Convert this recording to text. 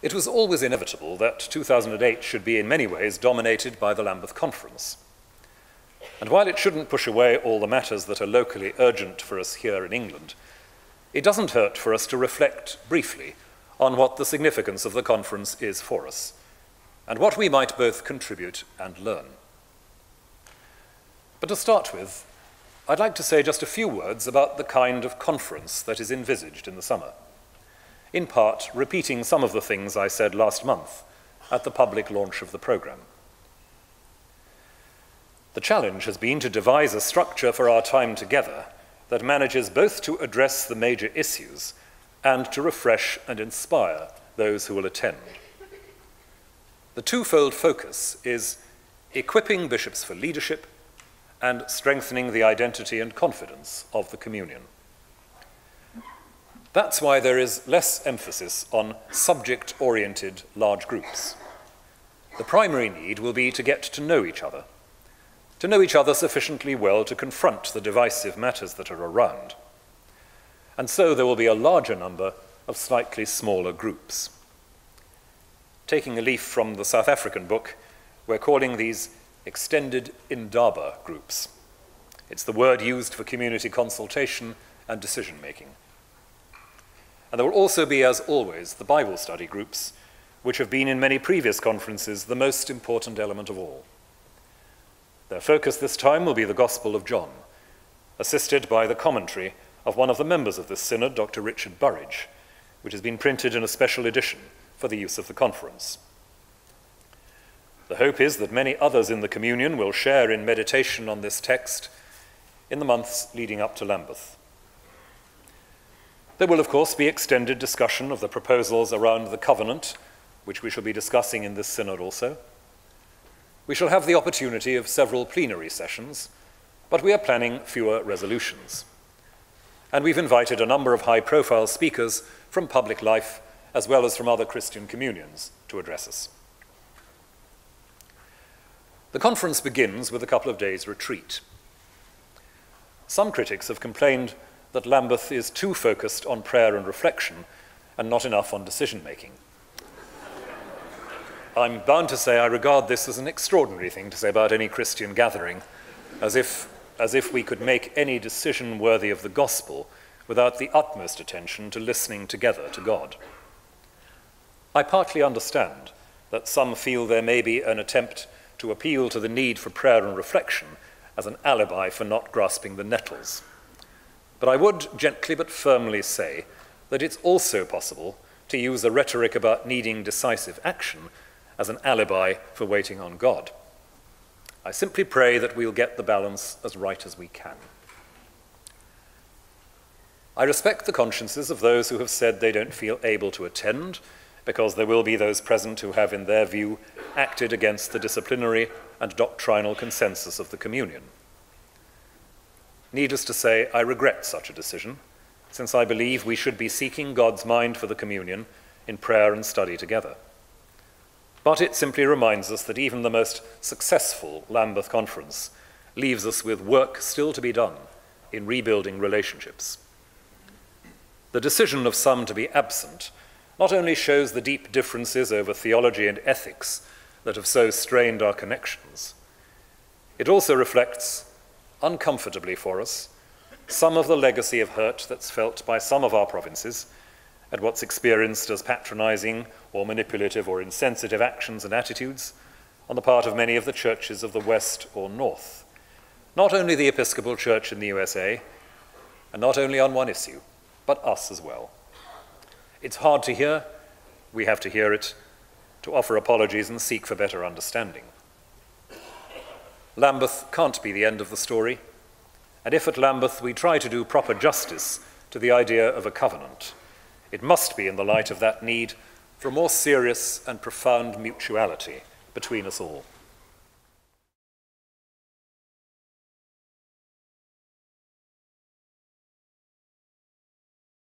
It was always inevitable that 2008 should be in many ways dominated by the Lambeth Conference. And while it shouldn't push away all the matters that are locally urgent for us here in England, it doesn't hurt for us to reflect briefly on what the significance of the conference is for us, and what we might both contribute and learn. But to start with, I'd like to say just a few words about the kind of conference that is envisaged in the summer, in part repeating some of the things I said last month at the public launch of the programme. The challenge has been to devise a structure for our time together that manages both to address the major issues and to refresh and inspire those who will attend. The twofold focus is equipping bishops for leadership and strengthening the identity and confidence of the communion. That's why there is less emphasis on subject-oriented large groups. The primary need will be to get to know each other sufficiently well to confront the divisive matters that are around. And so there will be a larger number of slightly smaller groups. Taking a leaf from the South African book, we're calling these extended indaba groups. It's the word used for community consultation and decision-making. And there will also be, as always, the Bible study groups, which have been in many previous conferences the most important element of all. Their focus this time will be the Gospel of John, assisted by the commentary of one of the members of this synod, Dr. Richard Burridge, which has been printed in a special edition for the use of the conference. The hope is that many others in the communion will share in meditation on this text in the months leading up to Lambeth. There will, of course, be extended discussion of the proposals around the covenant, which we shall be discussing in this synod also. We shall have the opportunity of several plenary sessions, but we are planning fewer resolutions. And we've invited a number of high-profile speakers from public life, as well as from other Christian communions, to address us. The conference begins with a couple of days' retreat. Some critics have complained that Lambeth is too focused on prayer and reflection and not enough on decision-making. I'm bound to say I regard this as an extraordinary thing to say about any Christian gathering, as if we could make any decision worthy of the gospel without the utmost attention to listening together to God. I partly understand that some feel there may be an attempt to appeal to the need for prayer and reflection as an alibi for not grasping the nettles. But I would gently but firmly say that it's also possible to use the rhetoric about needing decisive action as an alibi for waiting on God. I simply pray that we'll get the balance as right as we can. I respect the consciences of those who have said they don't feel able to attend, because there will be those present who have, in their view, acted against the disciplinary and doctrinal consensus of the communion. Needless to say, I regret such a decision, since I believe we should be seeking God's mind for the communion in prayer and study together. But it simply reminds us that even the most successful Lambeth Conference leaves us with work still to be done in rebuilding relationships. The decision of some to be absent not only shows the deep differences over theology and ethics that have so strained our connections, it also reflects, uncomfortably for us, some of the legacy of hurt that's felt by some of our provinces at what's experienced as patronizing or manipulative or insensitive actions and attitudes on the part of many of the churches of the West or North, not only the Episcopal Church in the USA, and not only on one issue, but us as well. It's hard to hear, we have to hear it, to offer apologies and seek for better understanding. Lambeth can't be the end of the story, and if at Lambeth we try to do proper justice to the idea of a covenant, it must be in the light of that need for a more serious and profound mutuality between us all.